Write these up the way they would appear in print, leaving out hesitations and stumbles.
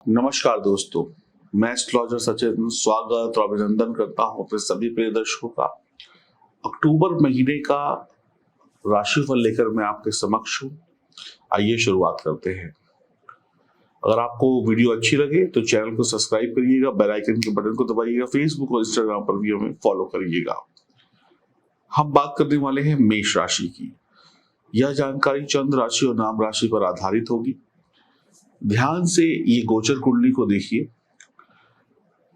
नमस्कार दोस्तों, मैं एस्ट्रोलॉजर सचिन स्वागत और अभिनंदन करता हूं अपने सभी प्रिय दर्शकों का। अक्टूबर महीने का राशिफल लेकर मैं आपके समक्ष हूं। आइए शुरुआत करते हैं। अगर आपको वीडियो अच्छी लगे तो चैनल को सब्सक्राइब करिएगा, बेल आइकन के बटन को दबाइएगा, फेसबुक और इंस्टाग्राम पर भी हमें फॉलो करिएगा। हम बात करने वाले हैं मेष राशि की। यह जानकारी चंद्र राशि और नाम राशि पर आधारित होगी। ध्यान से ये गोचर कुंडली को देखिए।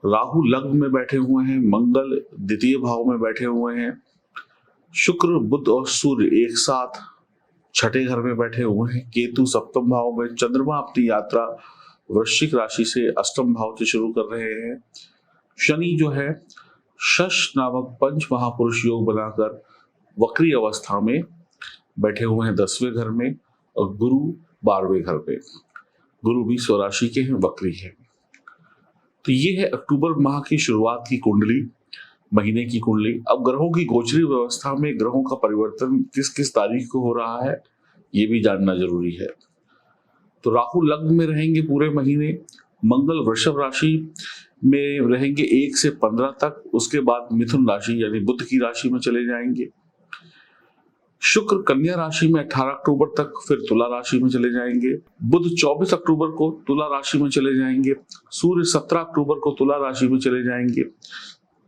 राहु लग्न में बैठे हुए हैं, मंगल द्वितीय भाव में बैठे हुए हैं, शुक्र बुध और सूर्य एक साथ छठे घर में बैठे हुए हैं, केतु सप्तम भाव में, चंद्रमा अपनी यात्रा वृश्चिक राशि से अष्टम भाव से शुरू कर रहे हैं, शनि जो है शश नामक पंच महापुरुष योग बनाकर वक्री अवस्था में बैठे हुए हैं 10वें घर में, और गुरु 12वें घर पे। गुरु भी स्वराशि के हैं, वक्री है। तो ये है अक्टूबर माह की शुरुआत की कुंडली, महीने की कुंडली। अब ग्रहों की गोचरी व्यवस्था में ग्रहों का परिवर्तन किस किस तारीख को हो रहा है ये भी जानना जरूरी है। तो राहु लग्न में रहेंगे पूरे महीने, मंगल वृषभ राशि में रहेंगे 1 से 15 तक, उसके बाद मिथुन राशि यानी बुध की राशि में चले जाएंगे। शुक्र कन्या राशि में 18 अक्टूबर तक, फिर तुला राशि में चले जाएंगे। बुध 24 अक्टूबर को तुला राशि में चले जाएंगे। सूर्य 17 अक्टूबर को तुला राशि में चले जाएंगे।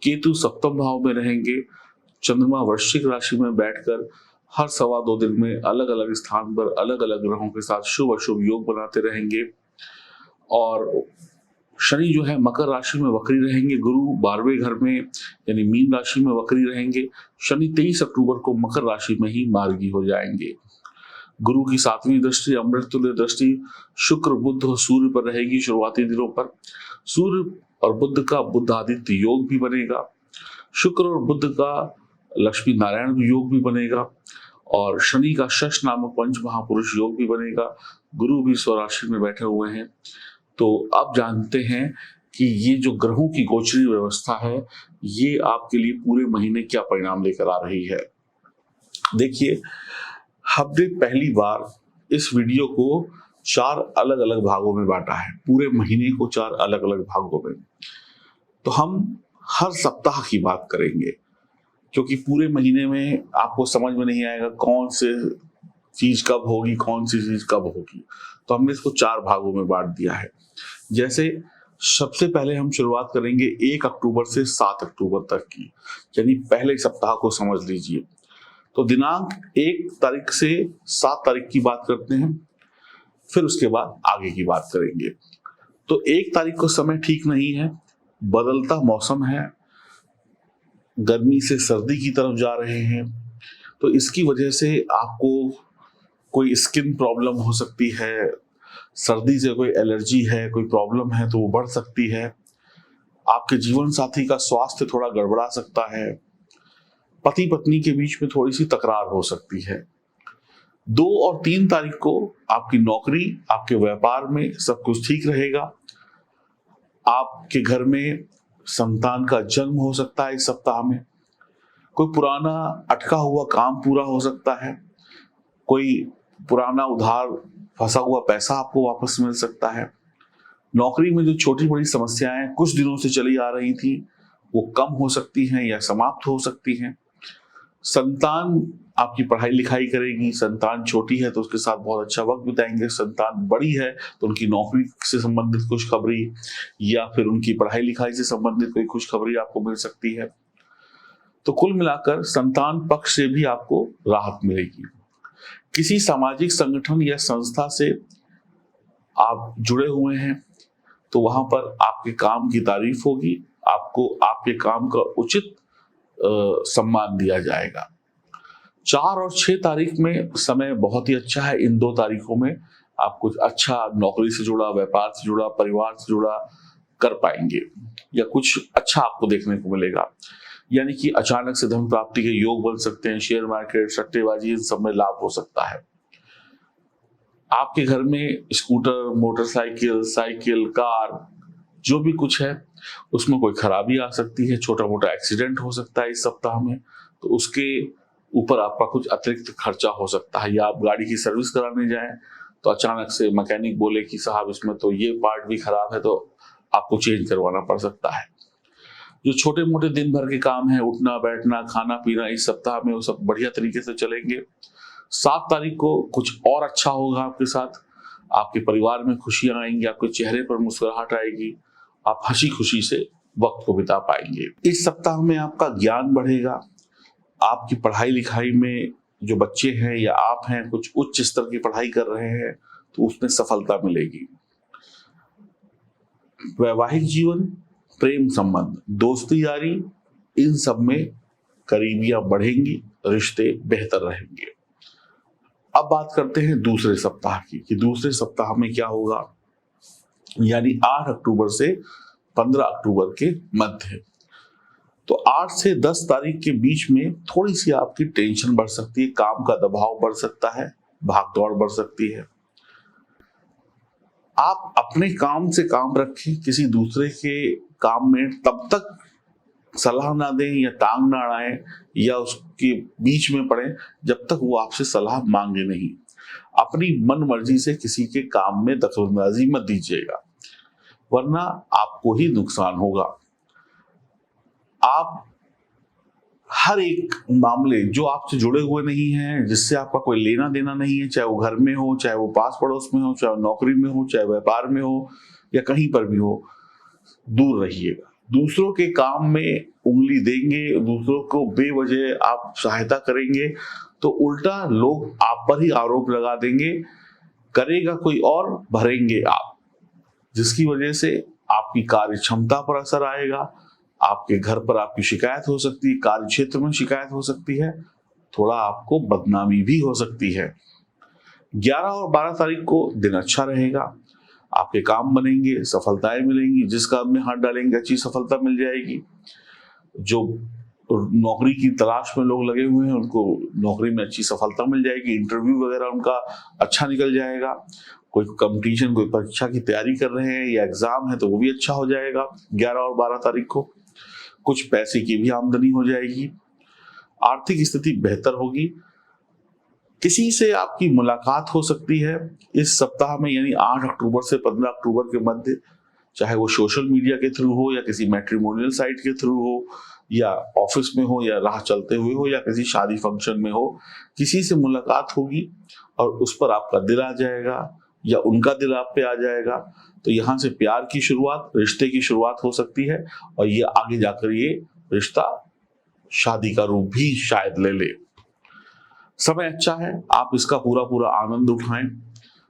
केतु सप्तम भाव में रहेंगे। चंद्रमा वृश्चिक राशि में बैठकर हर 2.25 दिन में अलग अलग स्थान पर अलग अलग ग्रहों के साथ शुभ अशुभ योग बनाते रहेंगे। और शनि जो है मकर राशि में वक्री रहेंगे। गुरु 12वें घर में यानी मीन राशि में वक्री रहेंगे। शनि 23 अक्टूबर को मकर राशि में ही मार्गी हो जाएंगे। गुरु की 7वीं दृष्टि अमृत तुल्य दृष्टि शुक्र बुध और सूर्य पर रहेगी शुरुआती दिनों पर। सूर्य और बुध का बुध आदित्य योग भी बनेगा। शुक्र और बुध का लक्ष्मी नारायण योग भी बनेगा, और शनि का शश नामक पंच महापुरुष योग भी बनेगा। गुरु भी स्वराशि में बैठे हुए हैं। तो अब जानते हैं कि ये जो ग्रहों की गोचरी व्यवस्था है ये आपके लिए पूरे महीने क्या परिणाम लेकर आ रही है। देखिए, हमने पहली बार इस वीडियो को 4 अलग अलग भागों में बांटा है, पूरे महीने को 4 अलग अलग भागों में। तो हम हर सप्ताह की बात करेंगे, क्योंकि पूरे महीने में आपको समझ में नहीं आएगा कौन से चीज कब होगी, कौन सी चीज कब होगी। तो हमने इसको 4 भागों में बांट दिया है। जैसे सबसे पहले हम शुरुआत करेंगे 1 अक्टूबर से 7 अक्टूबर तक की, यानी पहले सप्ताह को समझ लीजिए। तो दिनांक 1 तारीख से 7 तारीख की बात करते हैं, फिर उसके बाद आगे की बात करेंगे। तो 1 तारीख को समय ठीक नहीं है, बदलता मौसम है, गर्मी से सर्दी की तरफ जा रहे हैं, तो इसकी वजह से आपको कोई स्किन प्रॉब्लम हो सकती है, सर्दी से कोई एलर्जी है, कोई प्रॉब्लम है तो वो बढ़ सकती है। आपके जीवन साथी का स्वास्थ्य थोड़ा गड़बड़ा सकता है। पति पत्नी के बीच में थोड़ी सी तकरार हो सकती है। 2 और 3 तारीख को आपकी नौकरी, आपके व्यापार में सब कुछ ठीक रहेगा। आपके घर में संतान का जन्म हो सकता है इस सप्ताह में। कोई पुराना अटका हुआ काम पूरा हो सकता है। कोई पुराना उधार फंसा हुआ पैसा आपको वापस मिल सकता है। नौकरी में जो छोटी बड़ी समस्याएं कुछ दिनों से चली आ रही थी वो कम हो सकती हैं या समाप्त हो सकती हैं। संतान आपकी पढ़ाई लिखाई करेगी। संतान छोटी है तो उसके साथ बहुत अच्छा वक्त बिताएंगे। संतान बड़ी है तो उनकी नौकरी से संबंधित खुशखबरी या फिर उनकी पढ़ाई लिखाई से संबंधित कोई खुशखबरी आपको मिल सकती है। तो कुल मिलाकर संतान पक्ष से भी आपको राहत मिलेगी। किसी सामाजिक संगठन या संस्था से आप जुड़े हुए हैं तो वहां पर आपके काम की तारीफ होगी, आपको आपके काम का उचित सम्मान दिया जाएगा। 4 और 6 तारीख में समय बहुत ही अच्छा है। इन 2 तारीखों में आप कुछ अच्छा नौकरी से जुड़ा, व्यापार से जुड़ा, परिवार से जुड़ा कर पाएंगे या कुछ अच्छा आपको देखने को मिलेगा। यानी कि अचानक से धन प्राप्ति के योग बन सकते हैं। शेयर मार्केट, सट्टेबाजी, इन सब में लाभ हो सकता है। आपके घर में स्कूटर, मोटरसाइकिल, साइकिल, कार जो भी कुछ है उसमें कोई खराबी आ सकती है। छोटा मोटा एक्सीडेंट हो सकता है इस सप्ताह में, तो उसके ऊपर आपका कुछ अतिरिक्त खर्चा हो सकता है। या आप गाड़ी की सर्विस कराने जाएं तो अचानक से मैकेनिक बोले कि साहब इसमें तो ये पार्ट भी खराब है, तो आपको चेंज करवाना पड़ सकता है। जो छोटे मोटे दिन भर के काम है, उठना बैठना खाना पीना, इस सप्ताह में वो सब बढ़िया तरीके से चलेंगे। 7 तारीख को कुछ और अच्छा होगा आपके साथ। आपके परिवार में खुशियां आएंगी, आपके चेहरे पर मुस्कुराहट आएगी, आप हंसी खुशी से वक्त को बिता पाएंगे। इस सप्ताह में आपका ज्ञान बढ़ेगा। आपकी पढ़ाई लिखाई में जो बच्चे हैं या आप हैं कुछ उच्च स्तर की पढ़ाई कर रहे हैं तो उसमें सफलता मिलेगी। वैवाहिक जीवन, प्रेम संबंध, दोस्ती यारी, इन सब में करीबियां बढ़ेंगी, रिश्ते बेहतर रहेंगे। अब बात करते हैं दूसरे सप्ताह की कि दूसरे सप्ताह में क्या होगा, यानी 8 अक्टूबर से 15 अक्टूबर के मध्य। तो 8 से 10 तारीख के बीच में थोड़ी सी आपकी टेंशन बढ़ सकती है, काम का दबाव बढ़ सकता है, भागदौड़ बढ़ सकती है। आप अपने काम से काम रखें, किसी दूसरे के काम में तब तक सलाह ना दें या टांग ना अड़ाएं या उसके बीच में पड़े जब तक वो आपसे सलाह मांगे नहीं। अपनी मन मर्जी से किसी के काम में दखलंदाजी मत दीजिएगा, वरना आपको ही नुकसान होगा। आप हर एक मामले जो आपसे जुड़े हुए नहीं हैं, जिससे आपका कोई लेना देना नहीं है, चाहे वो घर में हो, चाहे वो पास पड़ोस में हो, चाहे वो नौकरी में हो, चाहे व्यापार में हो या कहीं पर भी हो, दूर रहिएगा। दूसरों के काम में उंगली देंगे, दूसरों को बेवजह आप सहायता करेंगे तो उल्टा लोग आप पर ही आरोप लगा देंगे, करेगा कोई और, भरेंगे आप, जिसकी वजह से आपकी कार्य क्षमता पर असर आएगा। आपके घर पर आपकी शिकायत हो सकती है, कार्य क्षेत्र में शिकायत हो सकती है, थोड़ा आपको बदनामी भी हो सकती है। 11 और 12 तारीख को दिन अच्छा रहेगा, आपके काम बनेंगे, सफलताएं मिलेंगी, जिस काम में हाथ डालेंगे अच्छी सफलता मिल जाएगी। जो नौकरी की तलाश में लोग लगे हुए हैं उनको नौकरी में अच्छी सफलता मिल जाएगी, इंटरव्यू वगैरह उनका अच्छा निकल जाएगा। कोई कंपटीशन, कोई परीक्षा की तैयारी कर रहे हैं या एग्जाम है तो वो भी अच्छा हो जाएगा। 11 और 12 तारीख को कुछ पैसे की भी आमदनी हो जाएगी, आर्थिक स्थिति बेहतर होगी। किसी से आपकी मुलाकात हो सकती है इस सप्ताह में, यानी 8 अक्टूबर से 15 अक्टूबर के मध्य, चाहे वो सोशल मीडिया के थ्रू हो या किसी मैट्रिमोनियल साइट के थ्रू हो या ऑफिस में हो या राह चलते हुए हो या किसी शादी फंक्शन में हो, किसी से मुलाकात होगी और उस पर आपका दिल आ जाएगा या उनका दिल आप पे आ जाएगा। तो यहाँ से प्यार की शुरुआत, रिश्ते की शुरुआत हो सकती है और ये आगे जाकर ये रिश्ता शादी का रूप भी शायद ले ले। समय अच्छा है, आप इसका पूरा पूरा आनंद उठाएं,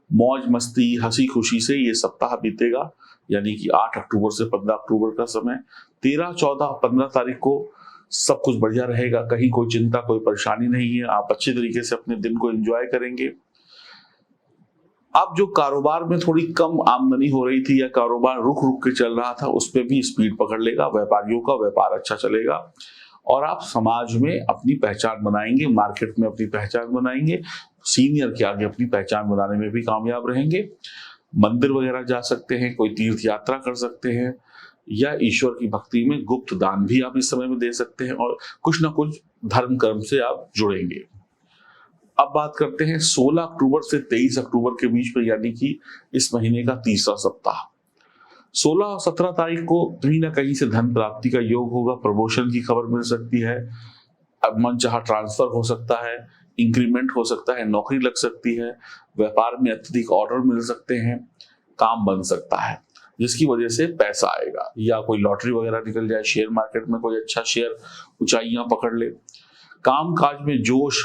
मौज मस्ती हंसी खुशी से ये सप्ताह बीतेगा, यानी कि 8 अक्टूबर से 15 अक्टूबर का समय। 13, 14, 15 तारीख को सब कुछ बढ़िया रहेगा, कहीं कोई चिंता कोई परेशानी नहीं है, आप अच्छे तरीके से अपने दिन को एंजॉय करेंगे। अब जो कारोबार में थोड़ी कम आमदनी हो रही थी या कारोबार रुक रुक के चल रहा था, उस पर भी स्पीड पकड़ लेगा, व्यापारियों का व्यापार अच्छा चलेगा और आप समाज में अपनी पहचान बनाएंगे, मार्केट में अपनी पहचान बनाएंगे, सीनियर के आगे अपनी पहचान बनाने में भी कामयाब रहेंगे। मंदिर वगैरह जा सकते हैं, कोई तीर्थ यात्रा कर सकते हैं या ईश्वर की भक्ति में गुप्त दान भी आप इस समय में दे सकते हैं और कुछ ना कुछ धर्म कर्म से आप जुड़ेंगे। अब बात करते हैं 16 अक्टूबर से 23 अक्टूबर के बीच में, यानी कि इस महीने का तीसरा सप्ताह। 16 और 17 तारीख को कहीं ना कहीं से धन प्राप्ति का योग होगा, प्रमोशन की खबर मिल सकती है, अब मनचाहा ट्रांसफर हो सकता है, इंक्रीमेंट हो सकता है, नौकरी लग सकती है, व्यापार में अत्यधिक ऑर्डर मिल सकते हैं, काम बन सकता है जिसकी वजह से पैसा आएगा, या कोई लॉटरी वगैरह निकल जाए, शेयर मार्केट में कोई अच्छा शेयर ऊंचाइयां पकड़ ले। काम काज में जोश,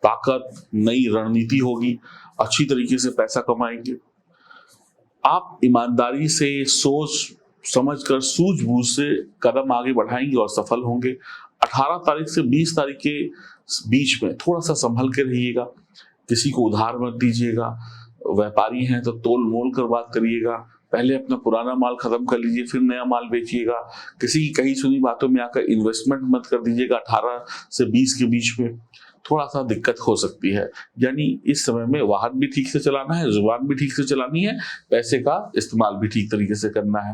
ताकत, नई रणनीति होगी, अच्छी तरीके से पैसा कमाएंगे। आप ईमानदारी से, सोच समझकर, सूझबूझ से कदम आगे बढ़ाएंगे और सफल होंगे। 18 तारीख से 20 तारीख के बीच में थोड़ा सा संभल के रहिएगा, किसी को उधार मत दीजिएगा, व्यापारी हैं तो तोल मोल कर बात करिएगा, पहले अपना पुराना माल खत्म कर लीजिए फिर नया माल बेचिएगा। किसी की कही सुनी बातों में आकर इन्वेस्टमेंट मत कर दीजिएगा। 18 से 20 के बीच में थोड़ा सा दिक्कत हो सकती है, यानी इस समय में वाहन भी ठीक से चलाना है, जुबान भी ठीक से चलानी है, पैसे का इस्तेमाल भी ठीक तरीके से करना है।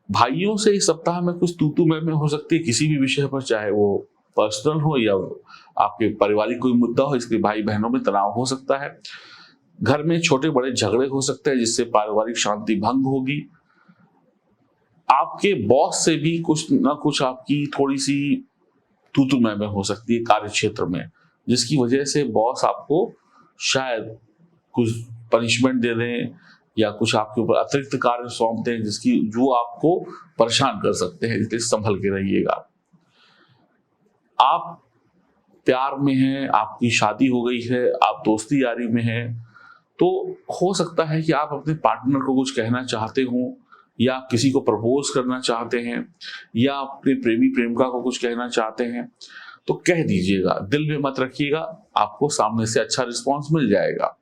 भाइयों से इस सप्ताह में कुछ तू मैं हो सकती है किसी भी विषय पर, चाहे वो पर्सनल हो या आपके पारिवारिक कोई मुद्दा हो, इसके भाई बहनों में तनाव हो सकता है। घर में छोटे बड़े झगड़े हो सकते हैं जिससे पारिवारिक शांति भंग होगी। आपके बॉस से भी कुछ ना कुछ आपकी थोड़ी सी तू तू मैं हो सकती है कार्य क्षेत्र में, जिसकी वजह से बॉस आपको शायद कुछ पनिशमेंट दे दें या कुछ आपके ऊपर अतिरिक्त कार्य सौंप दें जिसकी जो आपको परेशान कर सकते हैं, इसलिए संभल के रहिएगा। आप प्यार में हैं, आपकी शादी हो गई है, आप दोस्ती यारी में हैं, तो हो सकता है कि आप अपने पार्टनर को कुछ कहना चाहते हो या किसी को प्रपोज करना चाहते हैं या अपने प्रेमी प्रेमिका को कुछ कहना चाहते हैं, तो कह दीजिएगा, दिल में मत रखिएगा, आपको सामने से अच्छा रिस्पॉन्स मिल जाएगा।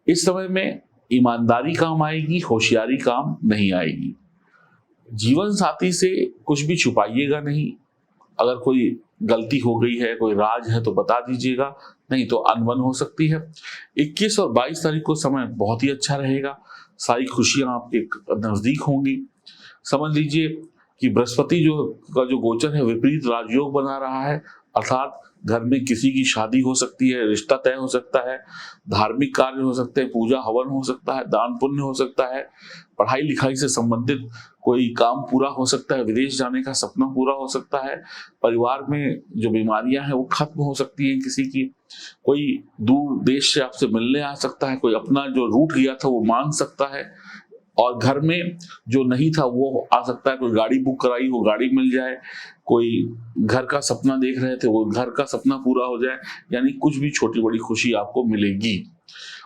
इस समय में ईमानदारी काम आएगी, होशियारी काम नहीं आएगी। जीवन साथी से कुछ भी छुपाइएगा नहीं। अगर कोई गलती हो गई है, कोई राज है तो बता दीजिएगा, नहीं तो अनबन हो सकती है। 21 और 22 तारीख को समय बहुत ही अच्छा रहेगा, सारी खुशियां आपके नजदीक होंगी। समझ लीजिए कि बृहस्पति जो गोचर है विपरीत राजयोग बना रहा है, अर्थात घर में किसी की शादी हो सकती है, रिश्ता तय हो सकता है, धार्मिक कार्य हो सकते हैं, पूजा हवन हो सकता है, दान पुण्य हो सकता है, पढ़ाई लिखाई से संबंधित कोई काम पूरा हो सकता है, विदेश जाने का सपना पूरा हो सकता है, परिवार में जो बीमारियां हैं वो खत्म हो सकती हैं किसी की, कोई दूर देश से आपसे मिलने आ सकता है, कोई अपना जो रूठ गया था वो मान सकता है, और घर में जो नहीं था वो आ सकता है, कोई गाड़ी बुक कराई वो गाड़ी मिल जाए, कोई घर का सपना देख रहे थे वो घर का सपना पूरा हो जाए, यानी कुछ भी छोटी बड़ी खुशी आपको मिलेगी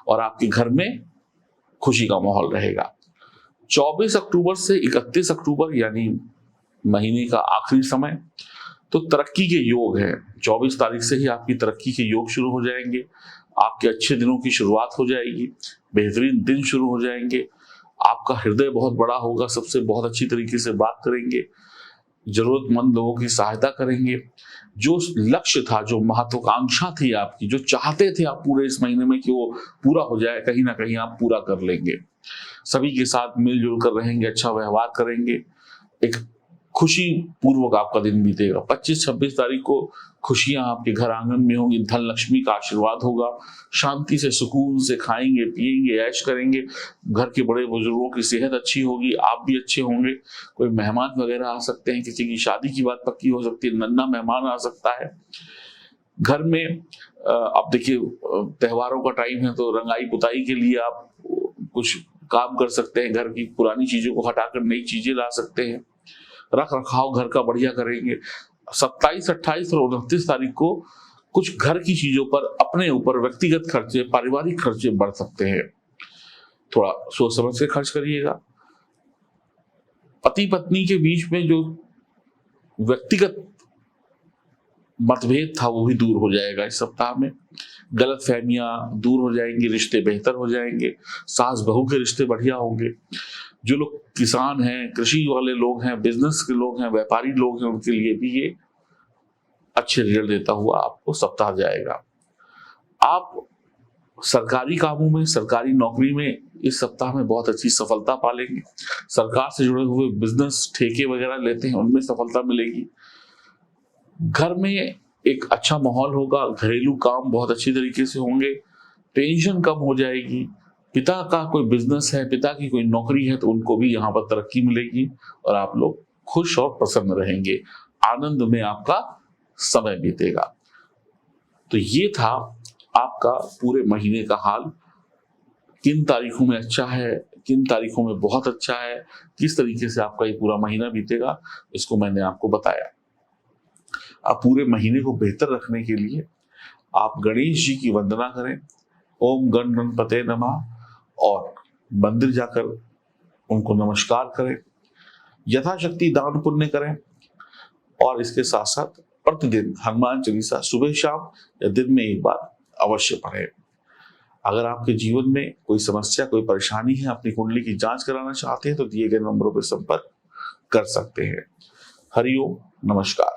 और आपके घर में खुशी का माहौल रहेगा। 24 अक्टूबर से 31 अक्टूबर यानी महीने का आखिरी समय, तो तरक्की के योग है। 24 तारीख से ही आपकी तरक्की के योग शुरू हो जाएंगे, आपके अच्छे दिनों की शुरुआत हो जाएगी, बेहतरीन दिन शुरू हो जाएंगे, आपका हृदय बहुत बड़ा होगा, सबसे बहुत अच्छी तरीके से बात करेंगे, जरूरतमंद लोगों की सहायता करेंगे। जो लक्ष्य था, जो महत्वाकांक्षा थी आपकी, जो चाहते थे आप पूरे इस महीने में कि वो पूरा हो जाए, कहीं ना कहीं आप पूरा कर लेंगे। सभी के साथ मिलजुल कर रहेंगे, अच्छा व्यवहार करेंगे, एक खुशी पूर्वक आपका दिन बीतेगा। 25-26 तारीख को खुशियां आपके घर आंगन में होंगी, धन लक्ष्मी का आशीर्वाद होगा, शांति से सुकून से खाएंगे पिएंगे ऐश करेंगे, घर के बड़े बुजुर्गों की सेहत अच्छी होगी, आप भी अच्छे होंगे, कोई मेहमान वगैरह आ सकते हैं, किसी की शादी की बात पक्की हो सकती है, नन्हा मेहमान आ सकता है घर में। अब देखिए त्योहारों का टाइम है तो रंगाई पुताई के लिए आप कुछ काम कर सकते हैं, घर की पुरानी चीजों को हटाकर नई चीजें ला सकते हैं, रख रखाव घर का बढ़िया करेंगे। 27, 28 और 29 तारीख को कुछ घर की चीजों पर अपने ऊपर व्यक्तिगत खर्चे, पारिवारिक खर्चे बढ़ सकते हैं, थोड़ा सोच समझ के खर्च करिएगा। पति पत्नी के बीच में जो व्यक्तिगत मतभेद था वो भी दूर हो जाएगा इस सप्ताह में, गलत फहमियां दूर हो जाएंगी, रिश्ते बेहतर हो जाएंगे, सास बहू के रिश्ते बढ़िया होंगे। जो लोग किसान हैं, कृषि वाले लोग हैं, बिजनेस के लोग हैं, व्यापारी लोग हैं, उनके लिए भी ये अच्छे रिजल्ट देता हुआ आपको सप्ताह जाएगा। आप सरकारी कामों में, सरकारी नौकरी में इस सप्ताह में बहुत अच्छी सफलता पालेंगे। सरकार से जुड़े हुए बिजनेस ठेके वगैरह लेते हैं उनमें सफलता मिलेगी। घर में एक अच्छा माहौल होगा, घरेलू काम बहुत अच्छी तरीके से होंगे, टेंशन कम हो जाएगी। पिता का कोई बिजनेस है, पिता की कोई नौकरी है तो उनको भी यहाँ पर तरक्की मिलेगी और आप लोग खुश और प्रसन्न रहेंगे, आनंद में आपका समय बीतेगा। तो ये था आपका पूरे महीने का हाल, किन तारीखों में अच्छा है, किन तारीखों में बहुत अच्छा है, किस तरीके से आपका ये पूरा महीना बीतेगा, इसको मैंने आपको बताया। आप पूरे महीने को बेहतर रखने के लिए आप गणेश जी की वंदना करें, ओम गण गणपते नमः, और मंदिर जाकर उनको नमस्कार करें, यथाशक्ति दान पुण्य करें, और इसके साथ साथ प्रतिदिन हनुमान चालीसा सुबह शाम या दिन में एक बार अवश्य पढ़ें। अगर आपके जीवन में कोई समस्या, कोई परेशानी है, अपनी कुंडली की जांच कराना चाहते हैं तो दिए गए नंबरों पर संपर्क कर सकते हैं। हरिओम, नमस्कार।